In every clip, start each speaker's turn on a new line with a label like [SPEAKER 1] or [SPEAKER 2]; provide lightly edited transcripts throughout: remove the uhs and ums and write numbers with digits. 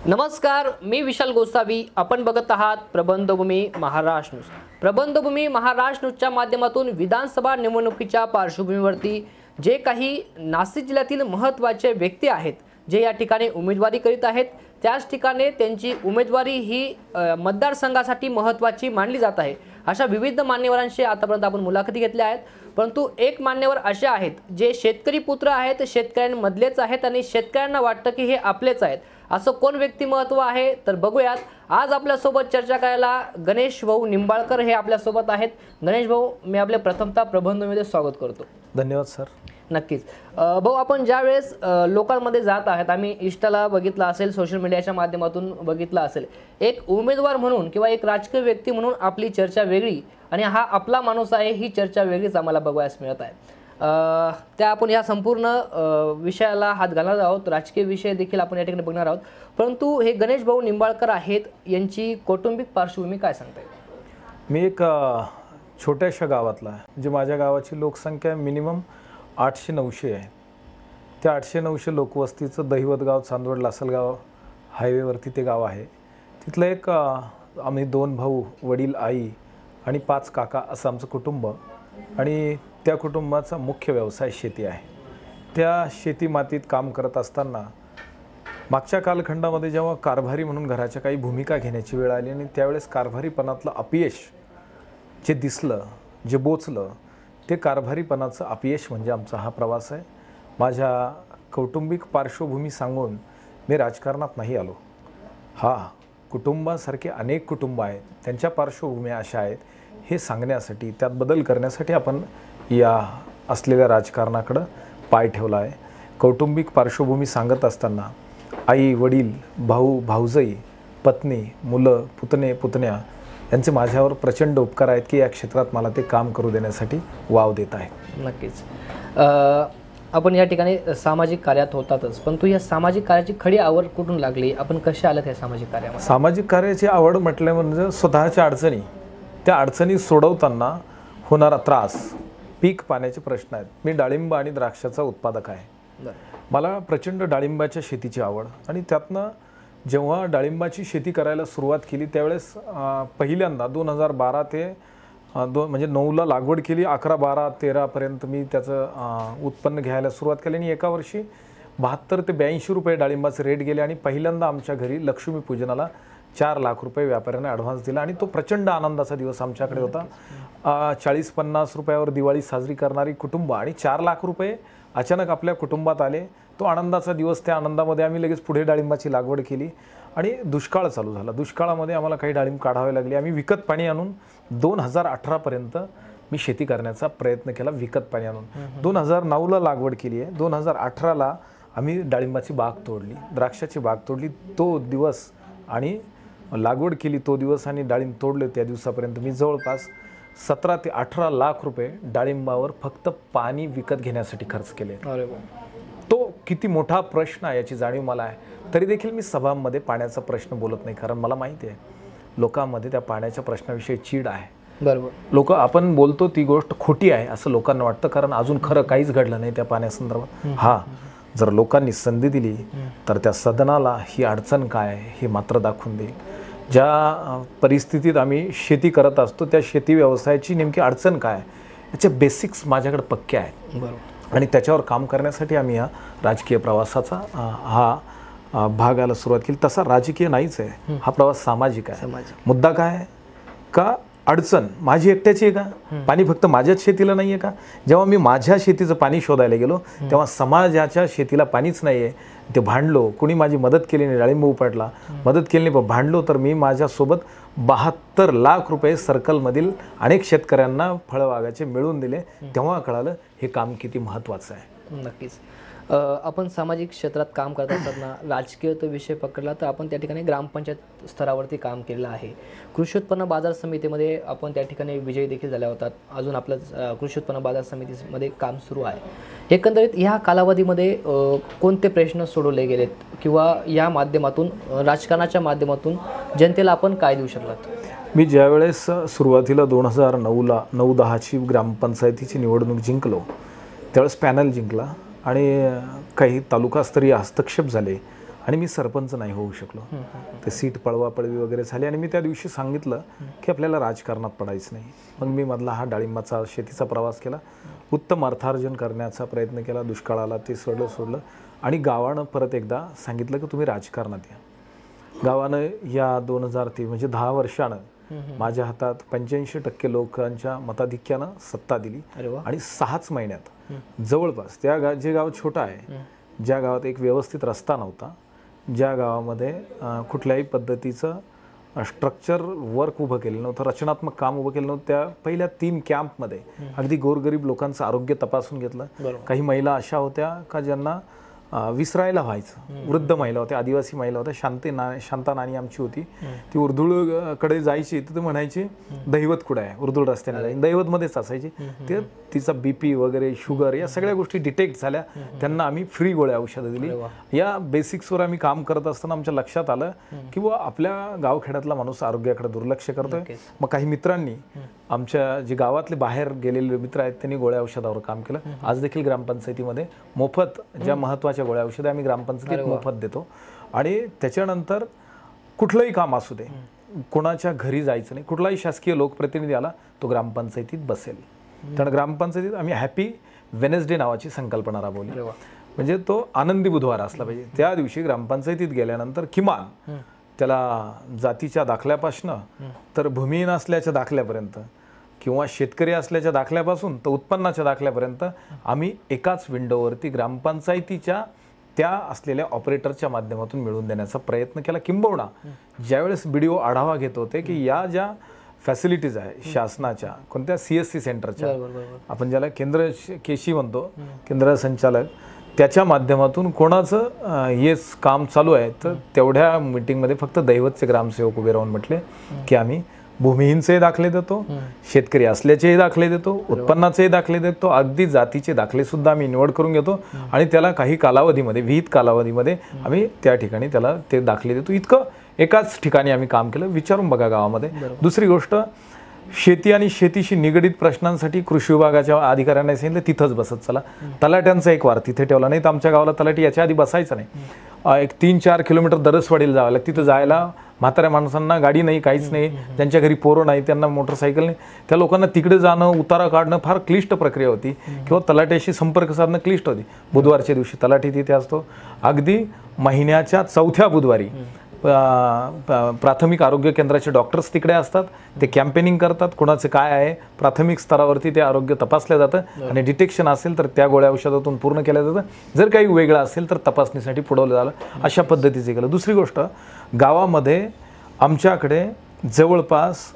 [SPEAKER 1] नमस्कार, मी विशाल गोसावी. आपण बघत आहात प्रबंधभूमी महाराष्ट्र न्यूज. प्रबंधभूमी महाराष्ट्र न्यूजच्या माध्यमातून विधानसभा निवडणुकीच्या पार्श्वभूमीवरती जे काही नाशिक जिल्ह्यातील महत्त्वाचे व्यक्ती आहेत, जे या ठिकाणी उमेदवारी करीत आहेत, त्याच ठिकाणी त्यांची उमेदवारी ही मतदारसंघासाठी महत्त्वाची मानली जात आहे. अशा विविध मान्यवरांशी आतापर्यंत आपण मुलाखती घेतल्या आहेत, परंतु एक मान्यवर असे आहेत जे शेतकरी पुत्र आहेत, शेतकऱ्यांमधलेच आहेत आणि शेतकऱ्यांना वाटतं की हे आपलेच आहेत. असं कोण व्यक्तिमत्व आहे तर बघूयात. आज आपल्यासोबत चर्चा करायला गणेश भाऊ निंबाळकर हे आपल्यासोबत आहेत. गणेश भाऊ, मी आपले प्रथमतः प्रबंधमध्ये स्वागत करतो.
[SPEAKER 2] धन्यवाद सर.
[SPEAKER 1] नक्कीच भाऊ, आपण ज्या वेळेस लोकांमध्ये जात आहेत, आम्ही इंस्टाला बघितलं असेल, सोशल मीडियाच्या माध्यमातून बघितलं असेल, एक उमेदवार म्हणून किंवा एक राजकीय व्यक्ती म्हणून आपली चर्चा वेगळी आणि हा आपला माणूस आहे ही चर्चा वेगळीच आम्हाला बघायला मिळत आहे. त्या आपण या संपूर्ण विषयाला हात घालणार आहोत. राजकीय विषय देखील आपण या ठिकाणी बघणार आहोत. परंतु हे गणेश भाऊ निंबाळकर आहेत, यांची कौटुंबिक पार्श्वभूमी काय सांगता येईल?
[SPEAKER 2] मी एक छोट्याशा गावातला आहे. म्हणजे माझ्या गावाची लोकसंख्या मिनिमम 800-900 आहे. त्या 800-900 लोकवस्तीचं दहिवतगाव, चांदवड, लासलगाव हायवेवरती ते गाव आहे. तिथलं एक आम्ही 2 भाऊ, वडील, आई आणि 5 काका असं आमचं कुटुंब. आणि त्या कुटुंबाचा मुख्य व्यवसाय शेती आहे. त्या शेती मातीत काम करत असताना मागच्या कालखंडामध्ये जेव्हा कारभारी म्हणून घराच्या काही भूमिका घेण्याची वेळ आली आणि त्यावेळेस कारभारीपणातलं अपयश जे दिसलं, जे बोचलं, ते कारभारीपणाचं अपयश म्हणजे आमचा हा प्रवास आहे. माझ्या कौटुंबिक पार्श्वभूमी सांगून मी राजकारणात नाही आलो. कुटुंबासारखे अनेक कुटुंब आहेत, त्यांच्या पार्श्वभूम्या अशा आहेत हे सांगण्यासाठी, त्यात बदल करण्यासाठी आपण या असलेल्या राजकारणाकडं पाय ठेवला आहे. कौटुंबिक पार्श्वभूमी सांगत असताना आई, वडील, भाऊ, भाऊजाई, पत्नी, मुलं, पुतण्या यांचे माझ्यावर प्रचंड उपकार आहेत की या क्षेत्रात मला ते काम करू देण्यासाठी वाव देत आहेत.
[SPEAKER 1] नक्कीच आपण या ठिकाणी सामाजिक कार्यात होतातच, परंतु या सामाजिक कार्याची खरी आवड कुठून लागली? आपण कसे आलात या सामाजिक कार्यामध्ये?
[SPEAKER 2] सामाजिक कार्याची आवड म्हटलं म्हणजे स्वतःच्या अडचणी, त्या अडचणी सोडवताना होणारा त्रास, पीक पाण्याचे प्रश्न आहेत. मी डाळिंब आणि द्राक्षाचा उत्पादक आहे. मला प्रचंड डाळिंबाच्या शेतीची आवड आणि त्यातनं जेव्हा डाळिंबाची शेती करायला सुरुवात केली त्यावेळेस पहिल्यांदा 2012 ते म्हणजे 9ला लागवड केली. 11, 12, 13पर्यंत मी त्याचं उत्पन्न घ्यायला सुरुवात केली आणि एका वर्षी 72 ते 82 रुपये डाळिंबाचे रेट गेले आणि पहिल्यांदा आमच्या घरी लक्ष्मीपूजनाला 4 लाख रुपये व्यापाऱ्याने ॲडव्हान्स दिला आणि तो प्रचंड आनंदाचा दिवस आमच्याकडे होता. 40-50 रुपयावर दिवाळी साजरी करणारी कुटुंब आणि 4 लाख रुपये अचानक आपल्या कुटुंबात आले. तो आनंदाचा दिवस. त्या आनंदामध्ये आम्ही लगेच पुढे डाळिंबाची लागवड केली आणि दुष्काळ चालू झाला. दुष्काळामध्ये आम्हाला काही डाळिंब काढावे लागले. आम्ही विकत पाणी आणून 2018पर्यंत मी शेती करण्याचा प्रयत्न केला, विकत पाणी आणून. 2009ला लागवड केली आहे. 2018ला आम्ही डाळिंबाची बाग तोडली, द्राक्षाची बाग तोडली. तो दिवस आणि लागवड केली तो दिवस आणि डाळिंब तोडले त्या दिवसापर्यंत मी जवळपास 17 ते 18 लाख रुपये डाळिंबावर फक्त पाणी विकत घेण्यासाठी खर्च केले. तो किती मोठा प्रश्न आहे याची जाणीव मला आहे. तरी देखील मी सभांमध्ये पाण्याचा प्रश्न बोलत नाही, कारण मला माहिती आहे लोकांमध्ये त्या पाण्याच्या प्रश्नाविषयी चीड आहे.
[SPEAKER 1] बरोबर.
[SPEAKER 2] लोक आपण बोलतो ती गोष्ट खोटी आहे असं लोकांना वाटतं, कारण अजून खरं काहीच घडलं नाही त्या पाण्यासंदर्भात. जर लोकांनी संधी दिली तर त्या सदनाला ही अडचण काय आहे हे मात्र दाखवून देईल. ज्या परिस्थितीत आम्ही शेती करत असतो त्या शेती व्यवसायाची नेमकी अडचण काय याचे बेसिक्स माझ्याकडे पक्के आहेत.
[SPEAKER 1] बरोबर.
[SPEAKER 2] आणि त्याच्यावर काम करण्यासाठी आम्ही या राजकीय प्रवासाचा हा भागाला सुरुवात केली. तसा राजकीय नाहीच आहे हा प्रवास, सामाजिक आहे. मुद्दा काय आहे का अडचण माझी एकट्याची आहे का? पाणी फक्त माझ्याच शेतीला नाही आहे का? जेव्हा मी माझ्या शेतीचं पाणी शोधायला गेलो तेव्हा समाजाच्या शेतीला पाणीच नाही आहे. ते भांडलो, कुणी माझी मदत केली नाही, डाळिंब उपटला, मदत केली नाही, पण भांडलो. तर मी माझ्यासोबत 72 लाख रुपये सर्कलमधील अनेक शेतकऱ्यांना फळबागाचे मिळवून दिले. तेव्हा कळालं हे काम किती महत्त्वाचं आहे.
[SPEAKER 1] नक्कीच. आपण सामाजिक क्षेत्रात काम करत असताना राजकीय तो विषय पकडला तर आपण त्या ठिकाणी ग्रामपंचायत स्तरावरती काम केलेलं आहे. कृषी उत्पन्न बाजार समितीमध्ये आपण त्या ठिकाणी विजयी देखील झाल्या होतात. अजून आपलं कृषी उत्पन्न बाजार समितीमध्ये काम सुरू आहे. एकंदरीत ह्या कालावधीमध्ये कोणते प्रश्न सोडवले गेलेत किंवा या माध्यमातून, राजकारणाच्या माध्यमातून जनतेला आपण काय देऊ शकलात?
[SPEAKER 2] मी ज्यावेळेस सुरुवातीला 2009ला 9-10ची ग्रामपंचायतीची निवडणूक जिंकलो त्यावेळेस पॅनल जिंकला आणि काही तालुकास्तरीय हस्तक्षेप झाले आणि मी सरपंच नाही होऊ शकलो. ते सीट पळवापळवी वगैरे झाली आणि मी त्या दिवशी सांगितलं की आपल्याला राजकारणात पडायचं नाही. मग मी मधला हा डाळिंबाचा शेतीचा प्रवास केला, उत्तम अर्थार्जन करण्याचा प्रयत्न केला. दुष्काळाला ते सोडलं आणि गावानं परत एकदा सांगितलं की तुम्ही राजकारणात या. गावानं या 2003 म्हणजे 10 वर्षानं माझ्या हातात 85% लोकांच्या मताधिक्यानं सत्ता दिली आणि 6च महिन्यात जवळपास जे गाव छोटं आहे, ज्या गावात एक व्यवस्थित रस्ता नव्हता, ज्या गावामध्ये कुठल्याही पद्धतीचं स्ट्रक्चर वर्क उभं केलं नव्हतं, रचनात्मक काम उभं केलं नव्हतं, त्या पहिल्या 3 कॅम्पमध्ये अगदी गोरगरीब लोकांचं आरोग्य तपासून घेतलं. काही महिला अशा होत्या का ज्यांना विसरायला व्हायचं, वृद्ध महिला होत्या, आदिवासी महिला होत्या. शांता नानी आमची होती, ती उर्दुळकडे जायची तर ती म्हणायची दैवत कुठं आहे, उर्दुळ रस्त्याने जायची, दैवतमध्येच असायची. ते तिचा BP वगैरे शुगर या सगळ्या गोष्टी डिटेक्ट झाल्या. त्यांना आम्ही फ्री गोळ्या औषधं दिली. या बेसिक्सवर आम्ही काम करत असताना आमच्या लक्षात आलं की बुवा आपल्या गावखेड्यातला माणूस आरोग्याकडे दुर्लक्ष करतोय. मग काही मित्रांनी, आमच्या जे गावातले बाहेर गेलेले मित्र आहेत, त्यांनी गोळ्या औषधावर काम केलं. आज देखील ग्रामपंचायतीमध्ये मोफत ज्या महत्त्वाच्या गोळ्या औषधं आम्ही ग्रामपंचायतीत मोफत देतो. आणि त्याच्यानंतर कुठलंही काम असू दे, कोणाच्या घरी जायचं नाही. कुठलाही शासकीय लोकप्रतिनिधी आला तो ग्रामपंचायतीत बसेल. कारण ग्रामपंचायतीत आम्ही हॅपी वेनेसडे नावाची संकल्पना राबवली. म्हणजे तो आनंदी बुधवार असला पाहिजे. त्या दिवशी ग्रामपंचायतीत गेल्यानंतर किमान त्याला जातीच्या दाखल्यापासनं तर भूमिहीन असल्याच्या दाखल्यापर्यंत किंवा शेतकरी असल्याच्या दाखल्यापासून तर उत्पन्नाच्या दाखल्यापर्यंत आम्ही एकाच विंडोवरती ग्रामपंचायतीच्या त्या असलेल्या ऑपरेटरच्या माध्यमातून मिळवून देण्याचा प्रयत्न केला. किंबहुना ज्यावेळेस BDO आढावा घेत होते की या ज्या फॅसिलिटीज आहे शासनाच्या, कोणत्या CSC सेंटरच्या, आपण ज्याला केंद्र केशी म्हणतो, केंद्र संचालक, त्याच्या माध्यमातून कोणाचं हेच काम चालू आहे, तर तेवढ्या मीटिंगमध्ये फक्त दैवतचे ग्रामसेवक उभे राहून म्हटले की आम्ही भूमिहीनचे दाखले देतो, शेतकरी असल्याचेही दाखले देतो, उत्पन्नाचेही दाखले देतो, अगदी जातीचे दाखले सुद्धा आम्ही निवड करून घेतो आणि त्याला काही कालावधीमध्ये, विहित कालावधीमध्ये आम्ही त्या ठिकाणी त्याला ते दाखले देतो. इतकं एकाच ठिकाणी आम्ही काम केलं. विचारून बघा गावामध्ये. दुसरी गोष्ट, शेती आणि शेतीशी निगडीत प्रश्नांसाठी कृषी विभागाच्या अधिकाऱ्यांना सांगितलं तिथंच बसत चला. तलाट्यांचा एक वार तिथे ठेवला नाही तर आमच्या गावाला तलाठी याच्या आधी बसायचं नाही. एक 3-4 किलोमीटर दरसवाडीला जावं लागतं. तिथं जायला म्हाताऱ्या माणसांना गाडी नाही, काहीच नाही, ज्यांच्या घरी पोरं नाही, त्यांना मोटरसायकल नाही, त्या लोकांना तिकडे जाणं, उतारा काढणं फार क्लिष्ट प्रक्रिया होती किंवा तलाट्याशी संपर्क साधणं क्लिष्ट होती. बुधवारच्या दिवशी तलाठी तिथे असतो. अगदी महिन्याच्या 4थ्या बुधवारी प्राथमिक आरोग्य केंद्राचे डॉक्टर्स तिकडे असतात. ते कॅम्पेनिंग करतात, कोणाचं काय आहे प्राथमिक स्तरावरती ते आरोग्य तपासलं जातं आणि डिटेक्शन असेल तर त्या गोळ्या औषधातून पूर्ण केलं जातं. जर काही वेगळं असेल तर तपासणीसाठी पुढवलं झालं. अशा पद्धतीचे केलं. दुसरी गोष्ट, गावामध्ये आमच्याकडे जवळपास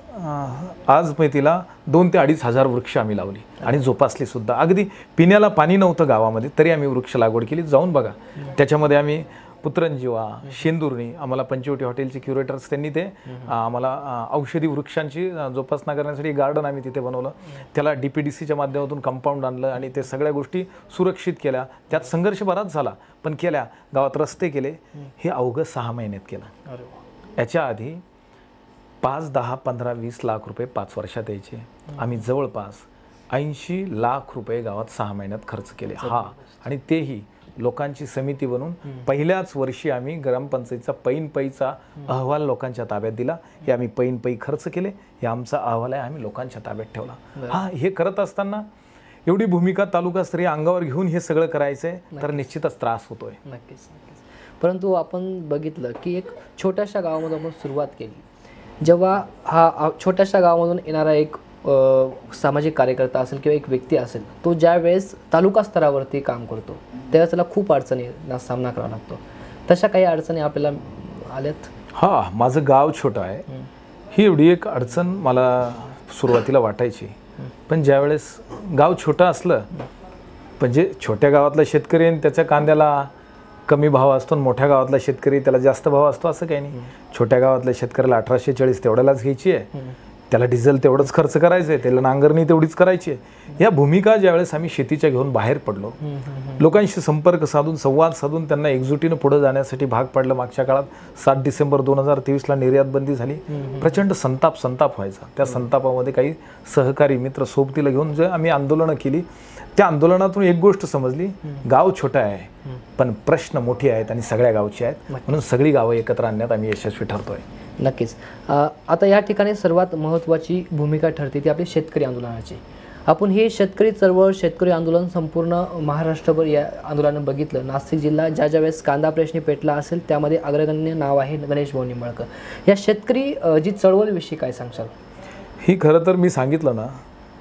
[SPEAKER 2] आज माहितीला 2,000 ते 2,500 वृक्ष आम्ही लावली आणि जोपासली सुद्धा. अगदी पिण्याला पाणी नव्हतं गावामध्ये तरी आम्ही वृक्ष लागवड केली. जाऊन बघा. त्याच्यामध्ये आम्ही पुत्रंजीवा, शेंदुर्णी, आम्हाला पंचवटी हॉटेलचे क्युरेटर्स त्यांनी ते आम्हाला औषधी वृक्षांची जोपासना करण्यासाठी गार्डन आम्ही तिथे बनवलं. त्याला DPDCच्या माध्यमातून कंपाऊंड आणलं आणि ते सगळ्या गोष्टी सुरक्षित केल्या. त्यात संघर्ष बराच झाला पण केल्या. गावात रस्ते केले. हे अवघं 6 महिन्यात केलं. याच्या आधी 5, 10, 15, 20 लाख रुपये 5 वर्षात यायचे. आम्ही जवळपास 80 लाख रुपये गावात 6 महिन्यात खर्च केले. आणि तेही लोकांची समिती बनवून पहिल्याच वर्षी आम्ही ग्रामपंचायतीचा पैचा अहवाल लोकांच्या ताब्यात दिला. हे आम्ही पै खर्च केले. हे आमचा अहवाल आहे, आम्ही लोकांच्या ताब्यात ठेवला. हे करत असताना एवढी भूमिका तालुकास्तरीय अंगावर घेऊन हे सगळं करायचंय तर निश्चितच त्रास होतोय.
[SPEAKER 1] नक्कीच. परंतु आपण बघितलं की एक छोट्याशा गावामधून आपण सुरुवात केली. जेव्हा हा छोट्याशा गावामधून येणारा एक सामाजिक कार्यकर्ता असेल किंवा एक व्यक्ती असेल, तो ज्या वेळेस तालुका स्तरावरती काम करतो त्यावेळेस त्याला खूप अडचणींना सामना करावा लागतो. तशा काही अडचणी आपल्याला आल्यात?
[SPEAKER 2] माझं गाव छोटं आहे. ही एवढी एक अडचण मला सुरुवातीला वाटायची. पण ज्यावेळेस गाव छोटं असलं, म्हणजे छोट्या गावातला शेतकरी आणि त्याच्या कांद्याला कमी भाव असतो, मोठ्या गावातला शेतकरी त्याला जास्त भाव असतो असं काही नाही. छोट्या गावातल्या शेतकऱ्याला 1840 तेवढ्यालाच घ्यायची आहे, त्याला डिझेल तेवढंच खर्च करायचं आहे, त्याला नांगरणी तेवढीच करायची आहे. या भूमिका ज्यावेळेस आम्ही शेतीच्या घेऊन बाहेर पडलो, लोकांशी संपर्क साधून, संवाद साधून त्यांना एकजुटीनं पुढे जाण्यासाठी भाग पडलं. मागच्या काळात 7 डिसेंबर 2023ला निर्यात बंदी झाली. प्रचंड संताप व्हायचा. त्या संतापामध्ये काही सहकारी मित्र सोबतीला घेऊन जे आम्ही आंदोलनं केली त्या आंदोलनातून एक गोष्ट समजली, गाव छोटं आहे पण प्रश्न मोठे आहेत आणि सगळ्या गावचे आहेत, म्हणून सगळी गावं एकत्र आणण्यात आम्ही यशस्वी ठरतोय.
[SPEAKER 1] नक्कीच. आता या ठिकाणी सर्वात महत्त्वाची भूमिका ठरते ती आपली शेतकरी आंदोलनाची. आपण हे शेतकरी चळवळ, शेतकरी आंदोलन संपूर्ण महाराष्ट्रभर या आंदोलनानं बघितलं. नाशिक जिल्हा ज्या वेळेस कांदा प्रश्नी पेटला असेल त्यामध्ये अग्रगण्य नाव आहे गणेश भाऊ निंबाळकर. या शेतकरी जी चळवळीविषयी काय सांगशाल?
[SPEAKER 2] ही खरं तर मी सांगितलं ना,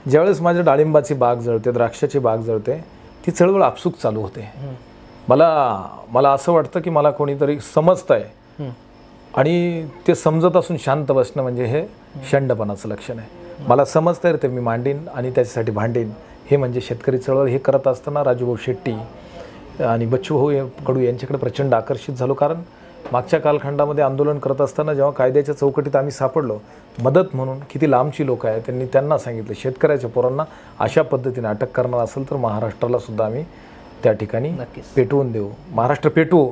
[SPEAKER 2] ज्यावेळेस माझ्या डाळिंबाची बाग जळते, द्राक्षाची बाग जळते, ती चळवळ आपसूक चालू होते. मला असं वाटतं की मला कोणीतरी समजतंय आणि ते समजत असून शांत बसणं म्हणजे हे शंडपणाचं लक्षण आहे. मला समजतंय ते मी मांडीन आणि त्याच्यासाठी भांडीन, हे म्हणजे शेतकरी चळवळ. हे करत असताना राजूभाऊ शेट्टी आणि बच्चूभाऊ कडू यांच्याकडे प्रचंड आकर्षित झालो. कारण मागच्या कालखंडामध्ये आंदोलन करत असताना जेव्हा कायद्याच्या चौकटीत आम्ही सापडलो, मदत म्हणून किती लांबची लोक आहेत, त्यांना सांगितलं शेतकऱ्याच्या पोरांना अशा पद्धतीने अटक करणार असेल तर महाराष्ट्राला सुद्धा आम्ही त्या ठिकाणी पेटवून देऊ. महाराष्ट्र पेटवू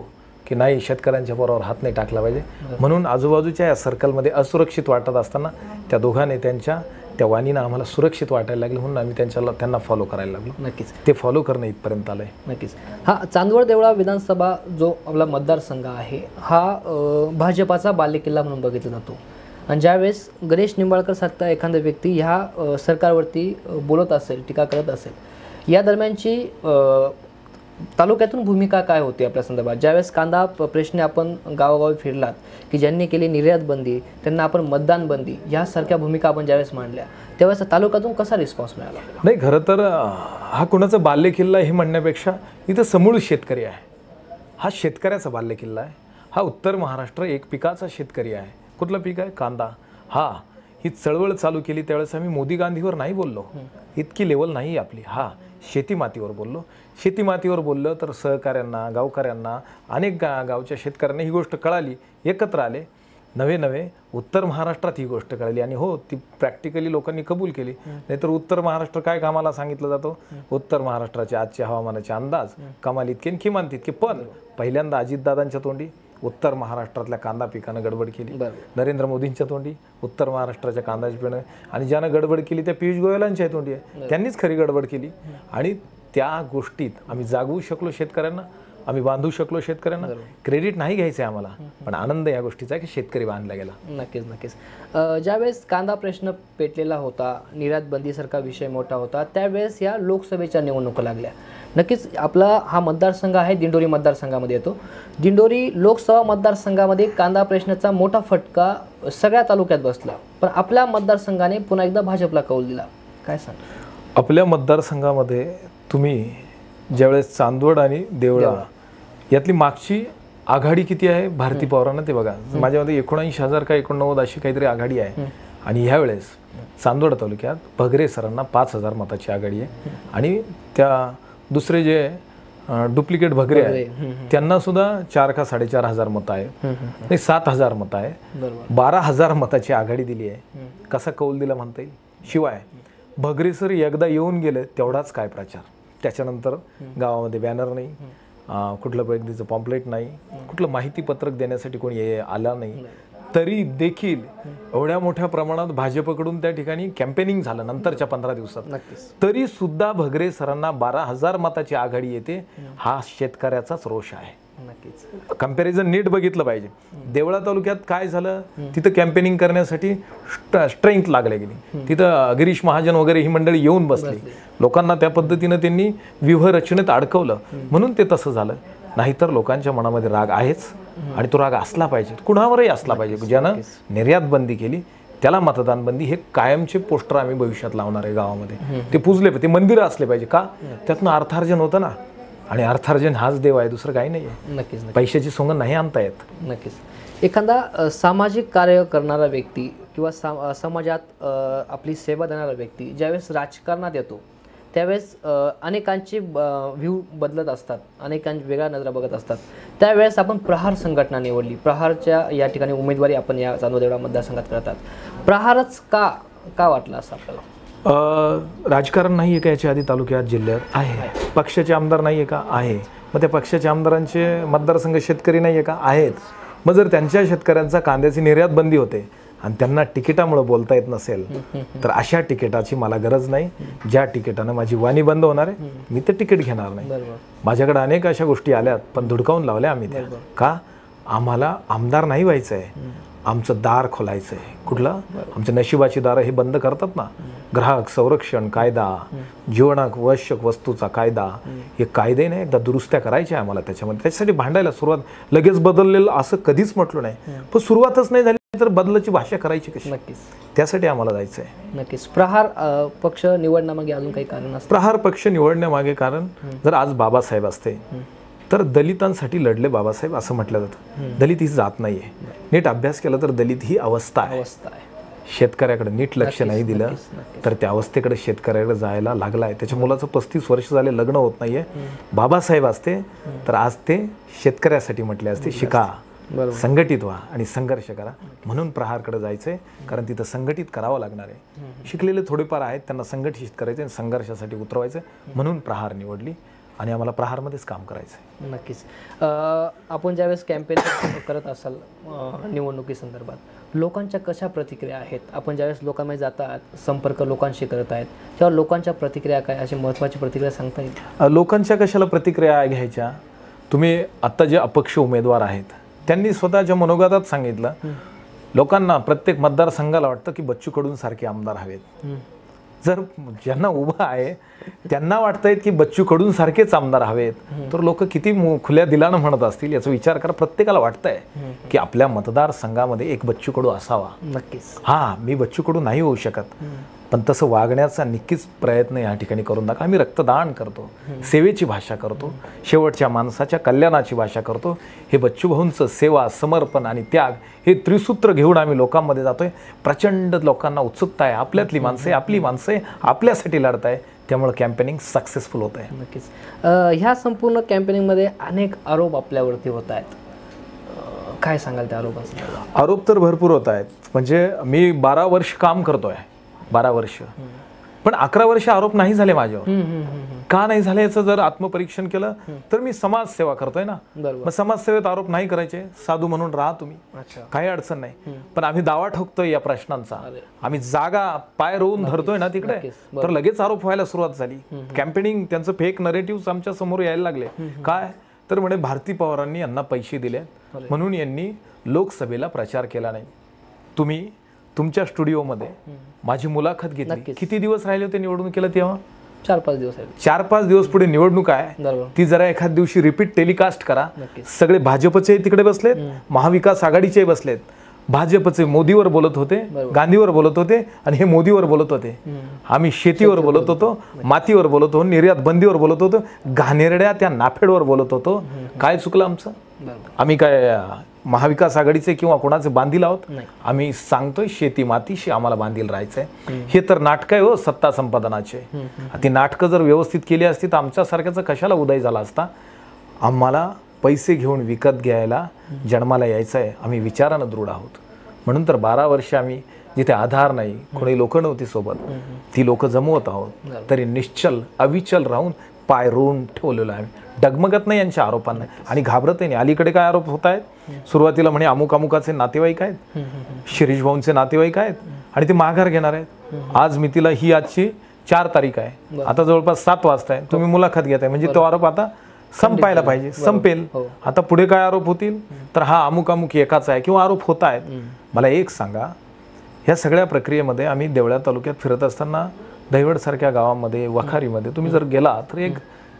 [SPEAKER 2] की नाही, शेतकऱ्यांच्या पोरावर हात नाही टाकला पाहिजे. म्हणून आजूबाजूच्या या सर्कलमध्ये असुरक्षित वाटत असताना त्या दोघा नेत्यांच्या त्या वाणीनं आम्हाला सुरक्षित वाटायला लागलं, म्हणून आम्ही त्यांना फॉलो करायला लागलो.
[SPEAKER 1] नक्कीच
[SPEAKER 2] ते फॉलो करणं इथपर्यंत आलंय.
[SPEAKER 1] नक्कीच. हा चांदवड देवळा विधानसभा जो आपला मतदारसंघ आहे हा भाजपाचा बालेकिल्ला म्हणून बघितला जातो. आणि ज्यावेळेस गणेश निंबाळकर सारखा एखादा व्यक्ती ह्या सरकारवरती बोलत असेल, टीका करत असेल, या दरम्यानची तालुक्यातून भूमिका काय होती आपल्या संदर्भात? ज्यावेळेस कांदा प्रश्न आपण गावोगावी फिरलात की ज्यांनी केली निर्यात बंदी, त्यांना आपण मतदान बंदी, यासारख्या भूमिका आपण ज्यावेळेस मांडल्या, त्यावेळेस तालुक्यातून कसा रिस्पॉन्स मिळाला?
[SPEAKER 2] नाही, खरं तर हा कुणाचा बालेकिल्ला हे म्हणण्यापेक्षा इथं समूळ शेतकरी आहे. हा शेतकऱ्याचा बालेकिल्ला आहे. हा उत्तर महाराष्ट्र एक पिकाचा शेतकरी आहे. कुठलं पीक आहे? कांदा. हा ही चळवळ चालू केली त्यावेळेस आम्ही मोदी गांधीवर नाही बोललो, इतकी लेवल नाही आपली. हा शेती मातीवर बोललो. शेती मातीवर बोललं तर सहकाऱ्यांना, गावकऱ्यांना, अनेक गावच्या शेतकऱ्यांना ही गोष्ट कळाली, एकत्र आले. नवे उत्तर महाराष्ट्रात ही गोष्ट कळली आणि हो, ती प्रॅक्टिकली लोकांनी कबूल केली. नाहीतर उत्तर महाराष्ट्र काय कामाला सांगितलं जातं? उत्तर महाराष्ट्राचे आजचे हवामानाचे अंदाज कमाल इतके आणि किमान तितके. पण पहिल्यांदा अजितदादांच्या तोंडी उत्तर महाराष्ट्रातल्या कांदा पिकानं गडबड केली. नरेंद्र मोदींच्या तोंडी उत्तर महाराष्ट्राच्या कांद्याची पिणं, आणि ज्यानं गडबड केली त्या पियुष गोयलांच्या तोंडी आहे. त्यांनीच खरी गडबड केली. आणि त्या गोष्टीत आम्ही जागवू शकलो शेतकऱ्यांना, आम्ही बांधू शकलो शेतकऱ्यांना. क्रेडिट नाही घ्यायचं आहे आम्हाला, पण आनंद या गोष्टीचा की शेतकरी बांधला गेला.
[SPEAKER 1] नक्कीच. ज्यावेळेस कांदा प्रश्न पेटलेला होता, निर्यात बंदीसारखा विषय मोठा होता, त्यावेळेस या लोकसभेच्या निवडणुका लागल्या. नक्कीच आपला हा मतदारसंघ आहे, दिंडोरी मतदारसंघामध्ये येतो. दिंडोरी लोकसभा मतदारसंघामध्ये कांदा प्रश्नाचा मोठा फटका सगळ्या तालुक्यात बसला, पण आपल्या मतदारसंघाने पुन्हा एकदा भाजपला कौल दिला. काय सांग?
[SPEAKER 2] आपल्या मतदारसंघामध्ये तुम्ही ज्यावेळेस चांदवड आणि देवळा यातली मागची आघाडी किती आहे भारती पवारांना ते बघा. माझ्यामध्ये 79,000 का 89 अशी काहीतरी आघाडी आहे. आणि ह्यावेळेस चांदवड तालुक्यात भगरे सरांना 5,000 मताची आघाडी आहे. आणि त्या दुसरे जे डुप्लिकेट भगरे आहे त्यांना सुद्धा 4 का 4,500 मतं आहे, नाही 7,000 मतं आहे. 12,000 मताची आघाडी दिली आहे. कसा कौल दिला म्हणता येईल? शिवाय भगरे सर एकदा येऊन गेले तेवढाच काय प्रचार, त्याच्यानंतर गावामध्ये बॅनर नाही, कुठलं पद्धतीचं पॉम्पलेट नाही, कुठलं माहितीपत्रक देण्यासाठी कोणी आला नाही. तरी देखील एवढ्या मोठ्या प्रमाणात भाजपकडून त्या ठिकाणी कॅम्पेनिंग झालं नंतरच्या 15 दिवसात. तरी सुद्धा भगरे सरांना 12,000 मताची आघाडी येते. हा शेतकऱ्याचाच रोष आहे. कंपॅरिझन नीट बघितलं पाहिजे. देवळा तालुक्यात काय झालं, तिथं कॅम्पेनिंग करण्यासाठी स्ट्रेंथ लागल्या गेली. तिथं गिरीश महाजन वगैरे ही मंडळी येऊन बसली. लोकांना त्या पद्धतीनं त्यांनी व्यूहरचनेत अडकवलं, म्हणून ते तसं झालं. नाहीतर लोकांच्या मनामध्ये राग आहेच आणि तो राग असला पाहिजे, कुणावरही असला पाहिजे. ज्यानं निर्यात बंदी केली त्याला मतदान बंदी, हे कायमचे पोस्टर आम्ही भविष्यात लावणार आहे गावामध्ये. ते पुजले पाहिजे, ते मंदिरं असले पाहिजे. का? त्यातनं अर्थार्जन होतं ना, आणि अर्थार्जन हाच देव आहे, दुसरं काही नाही आहे.
[SPEAKER 1] नक्कीच.
[SPEAKER 2] पैशाची सोंग नाही आणता येत.
[SPEAKER 1] नक्कीच. एखादा सामाजिक कार्य करणारा व्यक्ती किंवा समाजात आपली सेवा देणारा व्यक्ती ज्यावेळेस राजकारणात येतो त्यावेळेस अनेकांचे व्ह्यू बदलत असतात, अनेकांची वेगळ्या नजरा बघत असतात. त्यावेळेस आपण प्रहार संघटना निवडली. प्रहारच्या या ठिकाणी उमेदवारी आपण या चांदवड देवळा मतदारसंघात करतात. प्रहारच का वाटलं असं आपल्याला?
[SPEAKER 2] राजकारण नाही आहे का याच्या आधी तालुक्यात, जिल्ह्यात? आहे. पक्षाचे आमदार नाही आहे का? आहे. मग त्या पक्षाच्या आमदारांचे मतदारसंघ शेतकरी नाही आहे का? आहेत. मग जर त्यांच्या शेतकऱ्यांचा कांद्याची निर्यात बंदी होते आणि त्यांना तिकिटामुळे बोलता येत नसेल तर अशा तिकिटाची मला गरज नाही. ज्या तिकिटानं माझी वाणी बंद होणार आहे मी ते तिकीट घेणार नाही. माझ्याकडे अनेक अशा गोष्टी आल्यात पण धुडकावून लावल्या आम्ही त्या. का? आम्हाला आमदार नाही व्हायचं आहे, आमचं दार खोलायचं आहे. कुठलं? आमच्या नशिबाची दारं हे बंद करतात ना, ग्राहक संरक्षण कायदा, जीवनावश्यक वस्तूचा कायदा, हे कायदे नाही एकदा दुरुस्त्या करायच्या आम्हाला त्याच्यामध्ये. त्याच्यासाठी भांडायला सुरुवात लगेच बदललेलं असं कधीच म्हटलं नाही, पण सुरुवातच नाही झाली तर बदलाची भाषा करायची कशी?
[SPEAKER 1] नक्कीच
[SPEAKER 2] त्यासाठी आम्हाला जायचं आहे.
[SPEAKER 1] नक्कीच. प्रहार पक्ष निवडण्यामागे अजून काही कारण असतं?
[SPEAKER 2] प्रहार पक्ष निवडण्यामागे कारण जर आज बाबासाहेब असते तर दलितांसाठी लढले बाबासाहेब असं म्हटलं जातं. दलित ही जात नाहीये. नीट अभ्यास केला तर दलित ही अवस्था आहे. शेतकऱ्याकडे नीट लक्ष नाही दिलं तर त्या अवस्थेकडे शेतकऱ्याकडे जायला लागलाय. त्याच्या मुलाचं 35 वर्ष झाले, लग्न होत नाहीये. बाबासाहेब असते तर आज ते शेतकऱ्यासाठी म्हटले असते शिका, संघटित व्हा आणि संघर्ष करा. म्हणून प्रहारकडे जायचंय, कारण तिथं संघटित करावं लागणार आहे. शिकलेले थोडेफार आहेत, त्यांना संघटित करायचं आणि संघर्षासाठी उतरवायचं. म्हणून प्रहार निवडली आणि आम्हाला प्रहारमध्येच काम करायचं आहे.
[SPEAKER 1] नक्कीच. आपण ज्यावेळेस कॅम्पेन करत असाल निवडणुकीसंदर्भात लोकांच्या कशा प्रतिक्रिया आहेत? आपण ज्यावेळेस लोकांमध्ये जातात, संपर्क लोकांशी करत आहेत, तेव्हा लोकांच्या प्रतिक्रिया काय, अशी महत्त्वाची प्रतिक्रिया सांगता येईल?
[SPEAKER 2] लोकांच्या कशाला प्रतिक्रिया घ्यायच्या? तुम्ही आत्ता जे अपक्ष उमेदवार आहेत त्यांनी स्वतःच्या मनोगतात सांगितलं, लोकांना प्रत्येक मतदारसंघाला वाटतं की बच्चू कडू सारखे आमदार हवेत. जर ज्यांना उभं आहे त्यांना वाटतंय की बच्चू कडू सारखेच आमदार हवेत तर लोक किती खुल्या दिलानं म्हणत असतील याचा विचार करा. प्रत्येकाला वाटतंय की आपल्या मतदारसंघामध्ये एक बच्चू कडू असावा.
[SPEAKER 1] नक्कीच.
[SPEAKER 2] हा, मी बच्चू कडू नाही होऊ शकत पण तसं वागण्याचा नक्कीच प्रयत्न या ठिकाणी करून दाखवा. आम्ही रक्तदान करतो, सेवेची भाषा करतो, शेवटच्या माणसाच्या कल्याणाची भाषा करतो. हे बच्चू भाऊंचं सेवा, समर्पण आणि त्याग हे त्रिसूत्र घेऊन आम्ही लोकांमध्ये जातोय. प्रचंड लोकांना उत्सुकता आहे. आपल्यातली माणसं आहे, आपली माणसं आहे, आपल्यासाठी लढत आहे. त्यामुळे कॅम्पेनिंग सक्सेसफुल होत आहे.
[SPEAKER 1] नक्कीच. ह्या संपूर्ण कॅम्पेनिंगमध्ये अनेक आरोप आपल्यावरती होत आहेत. काय सांगाल त्या आरोपांचा?
[SPEAKER 2] आरोप तर भरपूर होत आहेत. म्हणजे मी 12 वर्ष काम करतोय, 12 वर्ष, पण 11 वर्ष आरोप नाही झाले माझ्यावर. का नाही झाले याचं जर आत्मपरीक्षण केलं तर मी समाजसेवा करतोय ना. मग समाजसेवेत आरोप नाही करायचे, साधू म्हणून राहा तुम्ही, काही अडचण नाही. पण आम्ही दावा ठोकतोय या प्रश्नांचा, आम्ही जागा पाय रोवून धरतोय ना तिकडे, तर लगेच आरोप व्हायला सुरुवात झाली. कॅम्पेनिंग त्यांचं फेक नरेटिव्ह आमच्या समोर यायला लागले. काय तर म्हणे भारती पवारांनी यांना पैसे दिले म्हणून यांनी लोकसभेला प्रचार केला नाही. तुम्ही तुमच्या स्टुडिओमध्ये माझी मुलाखत घेतली. किती दिवस राहिले होते निवडणुकीला तेव्हा?
[SPEAKER 1] 4-5 दिवस.
[SPEAKER 2] 4-5 दिवस पुढे निवडणूक आहे. ती जरा एखाद दिवशी रिपीट टेलिकास्ट करा. सगळे भाजपचे तिकडे बसलेत, महाविकास आघाडीचे बसलेत. भाजपचे मोदीवर बोलत होते, गांधीवर बोलत होते आणि हे मोदीवर बोलत होते. आम्ही शेतीवर बोलत होतो, मातीवर बोलत होतो, निर्यात बंदीवर बोलत होतो, घाणेरड्या त्या नाफेडवर बोलत होतो. काय चुकलं आमचं? आम्ही काय महाविकास आघाडीचे किंवा कोणाचे बांधील आहोत? आम्ही सांगतोय शेती मातीशी आम्हाला बांधील राहायचंय. हे तर नाटक आहे हो सत्ता संपादनाचे. ती नाटकं जर व्यवस्थित केली असती तर आमच्यासारख्याचा कशाला उदय झाला असता? आम्हाला पैसे घेऊन विकत घ्यायला जन्माला यायचं आहे. आम्ही विचारानं दृढ आहोत. म्हणून तर 12 वर्ष आम्ही जिथे आधार नाही, कोणी लोक नव्हती सोबत, ती लोक जमवत आहोत. तरी निश्चल अविचल राहून पाय रोवून ठेवलेलं आहे. डगमगत नाही यांच्या आरोपांना आणि घाबरत नाही. अलीकडे काय आरोप होत आहेत? सुरुवातीला म्हणे अमुक अमुकाचे नातेवाईक आहेत, शिरीष भाऊंचे नातेवाईक आहेत आणि ते माघार घेणार आहेत. आज मी तिला ही आजची 4 तारीख आहे, आता जवळपास 7 वाजता आहे, तुम्ही मुलाखत घेताय म्हणजे तो आरोप आता संपायला पाहिजे, संपेल. आता पुढे काय आरोप होतील तर हा अमुक अमुक एकाचा आहे किंवा आरोप होत आहेत. मला एक सांगा, ह्या सगळ्या प्रक्रियेमध्ये आम्ही देवळा तालुक्यात फिरत असताना दहिवड सारख्या गावामध्ये, वखारीमध्ये तुम्ही जर गेला तर एक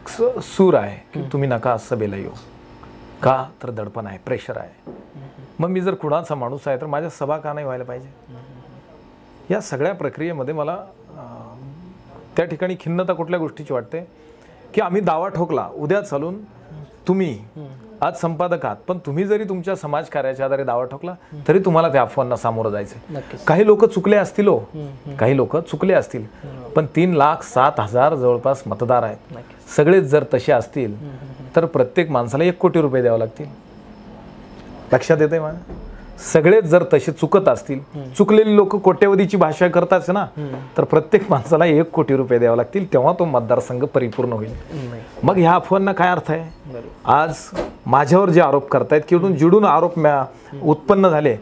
[SPEAKER 2] सूर आहे की तुम्ही नका सभेला येऊ. का तर दडपण आहे, प्रेशर आहे. मग मी जर कुणाचा माणूस आहे तर माझ्या सभा का नाही व्हायला पाहिजे? या सगळ्या प्रक्रियेमध्ये मला त्या ठिकाणी खिन्नता कुठल्या गोष्टीची वाटते की आम्ही दावा ठोकला, उद्या चालून तुम्ही आज संपादक आहात पण तुम्ही जरी तुमच्या समाजकार्याच्या आधारे दावा ठोकला तरी तुम्हाला त्या अफवांना सामोरं जायचं. काही लोक चुकले असतील हो, काही लोक चुकले असतील, पण 3,07,000 जवळपास मतदार आहेत. सगळेच जर तसे असतील तर प्रत्येक माणसाला 1 कोटी रुपये द्यावे लागतील. लक्षात येते मला? सगळेच जर तसे चुकत असतील, चुकलेली लोक कोट्यवधीची भाषा करतात ना, तर प्रत्येक माणसाला 1 कोटी रुपये द्यावे लागतील. तेव्हा तो मतदारसंघ परिपूर्ण होईल. मग ह्या अफवांना काय अर्थ आहे? आज माझ्यावर जे आरोप करतायत किंवा जिडून आरोप उत्पन्न झाले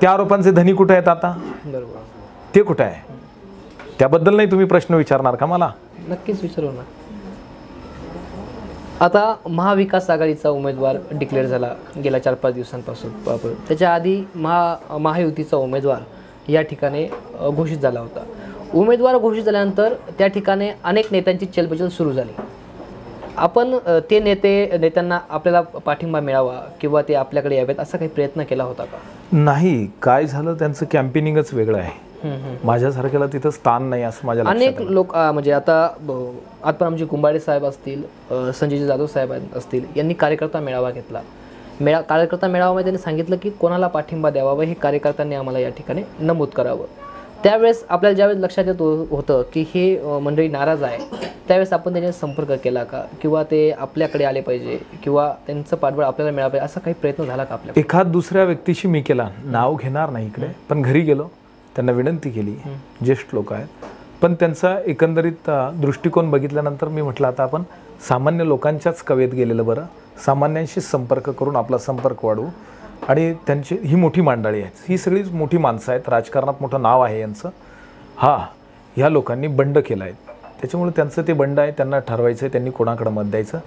[SPEAKER 2] त्या आरोपांचे धनी कुठे आहेत आता?
[SPEAKER 1] बरोबर.
[SPEAKER 2] ते कुठे आहे? त्याबद्दल नाही तुम्ही प्रश्न विचारणार का मला?
[SPEAKER 1] नक्कीच विचारू ना. आता महाविकास आघाडीचा उमेदवार डिक्लेअर झाला गेल्या 4-5 दिवसांपासून. त्याच्या आधी महायुतीचा उमेदवार या ठिकाणी घोषित झाला होता. उमेदवार घोषित झाल्यानंतर त्या ठिकाणी अनेक नेत्यांची चलबिचल सुरू झाली. आपण ते नेत्यांना आपल्याला पाठिंबा मिळावा किंवा ते आपल्याकडे यावेत असा काही प्रयत्न केला होता का?
[SPEAKER 2] नाही. काय झालं, त्यांचं कॅम्पेनिंगच वेगळं आहे. माझ्यासारख्याला तिथं स्थान नाही असं माझ्या
[SPEAKER 1] अनेक लोक म्हणजे आता आमचे कुंभारे साहेब असतील, संजय जाधव साहेब असतील, यांनी कार्यकर्ता मेळावा घेतला. कार्यकर्ता मेळाव्यामध्ये त्यांनी सांगितलं की कोणाला पाठिंबा द्यावा व हे कार्यकर्त्यांनी आम्हाला या ठिकाणी नमूद करावं. त्यावेळेस आपल्याला ज्यावेळेस लक्षात येत होतं की हे मंडळी नाराज आहे, त्यावेळेस आपण त्यांच्याशी संपर्क केला का किंवा ते आपल्याकडे आले पाहिजे किंवा त्यांचं पाठबळ आपल्याला मिळालं पाहिजे असा काही प्रयत्न झाला का आपल्या?
[SPEAKER 2] एखाद दुसऱ्या व्यक्तीशी मी केला, नाव घेणार नाही इकडे, पण घरी गेलो, त्यांना विनंती केली. ज्येष्ठ लोक आहेत, पण त्यांचा एकंदरीत दृष्टिकोन बघितल्यानंतर मी म्हटलं आता आपण सामान्य लोकांच्याच कवेत गेलेलं बरं, सामान्यांशी संपर्क करून आपला संपर्क वाढवू. आणि त्यांची ही मोठी मंडळी आहेत, ही सगळीच मोठी माणसं आहेत, राजकारणात मोठं नाव आहे यांचं. ह्या लोकांनी बंड केलं आहे, त्याच्यामुळे त्यांचं ते बंड आहे, त्यांना ठरवायचं आहे त्यांनी कोणाकडे मत द्यायचं.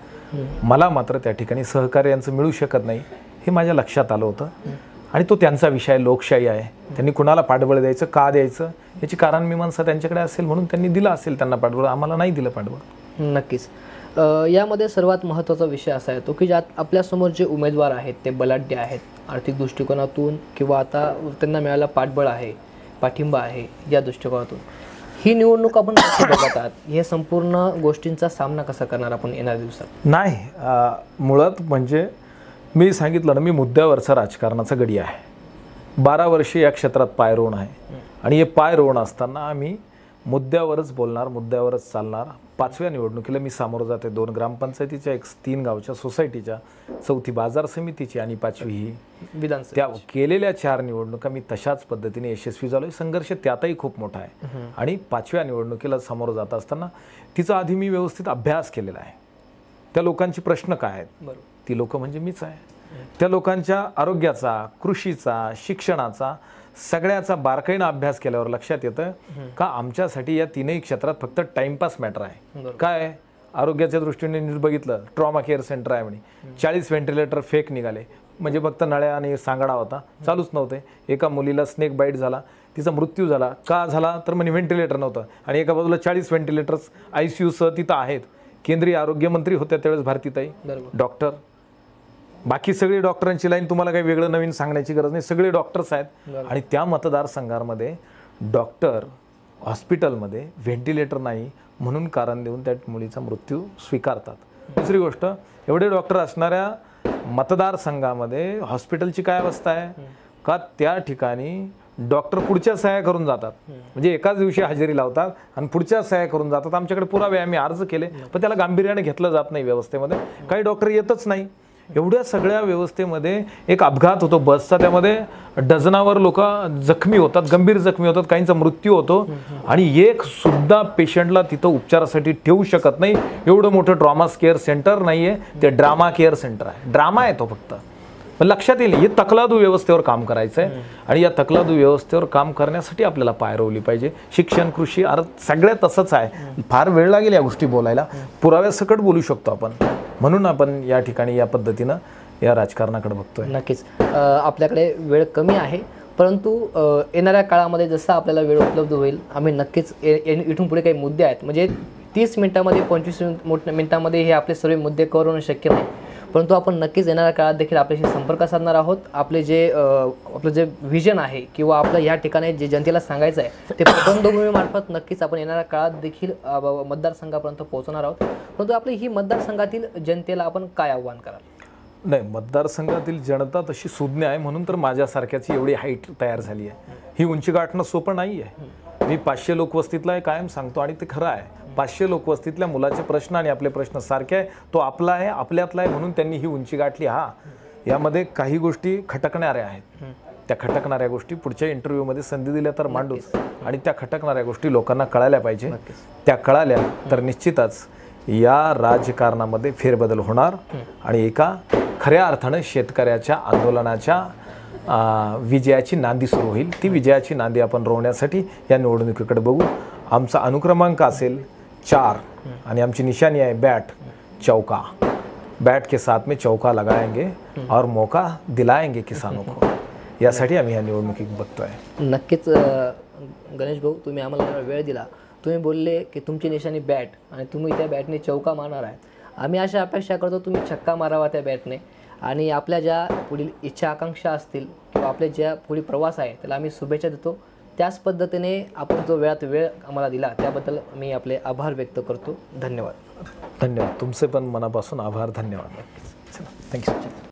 [SPEAKER 2] मला मात्र त्या ठिकाणी सहकार्य यांचं मिळू शकत नाही हे माझ्या लक्षात आलं होतं. आणि तो त्यांचा विषय, लोकशाही आहे, त्यांनी कुणाला पाठबळ द्यायचं, का द्यायचं याची कारण मीमांसा त्यांच्याकडे असेल म्हणून त्यांनी दिलं असेल त्यांना पाठबळ, आम्हाला नाही दिलं पाठबळ.
[SPEAKER 1] नक्कीच. यामध्ये सर्वात महत्त्वाचा विषय असा येतो की ज्यात आपल्यासमोर जे उमेदवार आहेत ते बलाढ्य आहेत आर्थिक दृष्टिकोनातून किंवा आता त्यांना मिळाला पाठबळ आहे, पाठिंबा आहे या दृष्टिकोनातून. ही निवडणूक आपण कशी बघत आहात? हे संपूर्ण गोष्टींचा सामना कसा करणार आपण येणाऱ्या दिवसात?
[SPEAKER 2] नाही, मुळात म्हणजे मी सांगितलं ना, मी मुद्द्यावरचा राजकारणाचा गडी आहे. 12 वर्षे या क्षेत्रात पाय रोवण आहे आणि हे पाय रोवण असताना आम्ही मुद्द्यावरच बोलणार, मुद्द्यावरच चालणार. 5व्या निवडणुकीला मी सामोरं जाते. 2 ग्रामपंचायतीच्या, 3 गावच्या सोसायटीच्या, 4थी बाजार समितीची आणि 5वी ही विधानसभा. त्या केलेल्या 4 निवडणुका मी तशाच पद्धतीने यशस्वी झालोय. संघर्ष त्यातही खूप मोठा आहे. आणि 5व्या निवडणुकीला सामोरं जात असताना तिचा आधी मी व्यवस्थित अभ्यास केलेला आहे. त्या लोकांचे प्रश्न काय आहेत, ती लोक म्हणजे मीच आहे. त्या लोकांच्या आरोग्याचा, कृषीचा, शिक्षणाचा, सगळ्याचा बारकाईनं अभ्यास केल्यावर लक्षात येतं का आमच्यासाठी या 3ही क्षेत्रात फक्त टाइमपास मॅटर आहे. काय आरोग्याच्या दृष्टीने न्यूज बघितलं, ट्रॉमा केअर सेंटर आहे म्हणे, 40 व्हेंटिलेटर फेक निघाले, म्हणजे फक्त नळ्या आणि सांगाडा होता, चालूच नव्हते. एका मुलीला स्नेक बाईट झाला, तिचा मृत्यू झाला. का झाला तर म्हणे व्हेंटिलेटर नव्हतं. आणि एका बाजूला 40 व्हेंटिलेटर्स ICU सह तिथं आहेत. केंद्रीय आरोग्यमंत्री होत्या त्यावेळेस भारतीताई, डॉक्टर, बाकी सगळे डॉक्टरांची लाईन, तुम्हाला काही वेगळं नवीन सांगण्याची गरज नाही, सगळे डॉक्टर्स आहेत. आणि त्या मतदारसंघामध्ये डॉक्टर हॉस्पिटलमध्ये व्हेंटिलेटर नाही म्हणून कारण देऊन त्या मुलीचा मृत्यू स्वीकारतात. दुसरी गोष्ट, एवढे डॉक्टर असणाऱ्या मतदारसंघामध्ये हॉस्पिटलची काय अवस्था आहे का त्या ठिकाणी डॉक्टर पुढच्या सह्या करून जातात, म्हणजे एकाच दिवशी हजेरी लावतात आणि पुढच्या सह्या करून जातात. आमच्याकडे पुरावे, आम्ही अर्ज केले, पण त्याला गांभीर्याने घेतलं जात नाही व्यवस्थेमध्ये. काही डॉक्टर येतच नाही. एवढ्या सगळ्या व्यवस्थेमध्ये एक अपघात होतो बसचा, त्यामध्ये डझनावर लोक जखमी होतात, गंभीर जखमी होतात, काहींचा मृत्यू होतो. आणि एक सुद्धा पेशंटला तिथं उपचारासाठी ठेवू शकत नाही. एवढं मोठं ट्रॉमा केअर सेंटर नाही आहे, ते ड्रामा केअर सेंटर आहे. ड्रामा आहे तो फक्त. लक्षात येईल, हे तकलादू व्यवस्थेवर काम करायचं आहे. आणि या तकलादू व्यवस्थेवर काम करण्यासाठी आपल्याला पाय रोवली पाहिजे. शिक्षण, कृषी, सगळ्यात तसंच आहे. फार वेळ लागेल या गोष्टी बोलायला, पुराव्यासकट बोलू शकतो आपण. म्हणून आपण या ठिकाणी या पद्धतीनं या राजकारणाकडे बघतोय.
[SPEAKER 1] नक्कीच आपल्याकडे वेळ कमी आहे, परंतु येणाऱ्या काळामध्ये जसं आपल्याला वेळ उपलब्ध होईल आम्ही नक्कीच इथून पुढे काही मुद्दे आहेत, म्हणजे 30 मिनिटांमध्ये 25 मिनिटांमध्ये हे आपले सर्व मुद्दे कव्हर होणं शक्य नाही, परंतु आपण नक्कीच येणाऱ्या काळात देखील आपल्याशी संपर्क साधणार आहोत. आपलं जे व्हिजन आहे किंवा आपलं या ठिकाणी जे जनतेला सांगायचं आहे ते प्रबंधभूमीमार्फत नक्कीच आपण येणाऱ्या काळात देखील मतदारसंघापर्यंत पोहोचणार आहोत. परंतु आपली ही मतदारसंघातील जनतेला आपण काय आव्हान कराल?
[SPEAKER 2] नाही, मतदारसंघातील जनता तशी सुज्ञ आहे म्हणून तर माझ्यासारख्याची एवढी हाईट तयार झाली आहे. ही उंची गाठणं सोपं नाही आहे. मी 500 लोकवस्तीतला आहे कायम सांगतो आणि ते खरं आहे. 500 लोकवस्तीतल्या मुलाचे प्रश्न आणि आपले प्रश्न सारखे आहे. तो आपला आहे, आपल्यातला आहे म्हणून त्यांनी ही उंची गाठली. यामध्ये काही गोष्टी खटकणाऱ्या आहेत. त्या खटकणाऱ्या गोष्टी पुढच्या इंटरव्ह्यूमध्ये संधी दिल्या तर मांडूच. आणि त्या खटकणाऱ्या गोष्टी लोकांना कळायला पाहिजे. त्या कळाल्या तर निश्चितच या राजकारणामध्ये फेरबदल होणार आणि एका खऱ्या अर्थानं शेतकऱ्याच्या आंदोलनाच्या विजयाची नांदी सुरू होईल. ती विजयाची नांदी आपण रोवण्यासाठी या निवडणुकीकडे बघू. आमचा अनुक्रमांक असेल 4 आणि आमची निशाणी आहे बॅट चौका. बैट के साथ में चौका लगाएंगे और मौका दिलाएंगे किसानों को. यासाठी आम्ही ह्या निवडणुकीत बघतोय.
[SPEAKER 1] नक्कीच गणेश भाऊ, तुम्ही आम्हाला वेळ दिला. तुम्ही बोलले की तुमची निशाणी बॅट आणि तुम्ही त्या बॅटने चौका मारणार आहे. आम्ही अशा अपेक्षा करतो तुम्ही छक्का मारावा त्या बॅटने. आणि आपल्या ज्या पुढील इच्छा आकांक्षा असतील किंवा आपले ज्या पुढील प्रवास आहे त्याला आम्ही शुभेच्छा देतो. त्याच पद्धतीने आपण जो वेळात वेळ आम्हाला दिला त्याबद्दल मी आपले आभार व्यक्त करतो. धन्यवाद.
[SPEAKER 2] धन्यवाद. तुमचे पण मनापासून आभार. धन्यवाद. थँक्यू.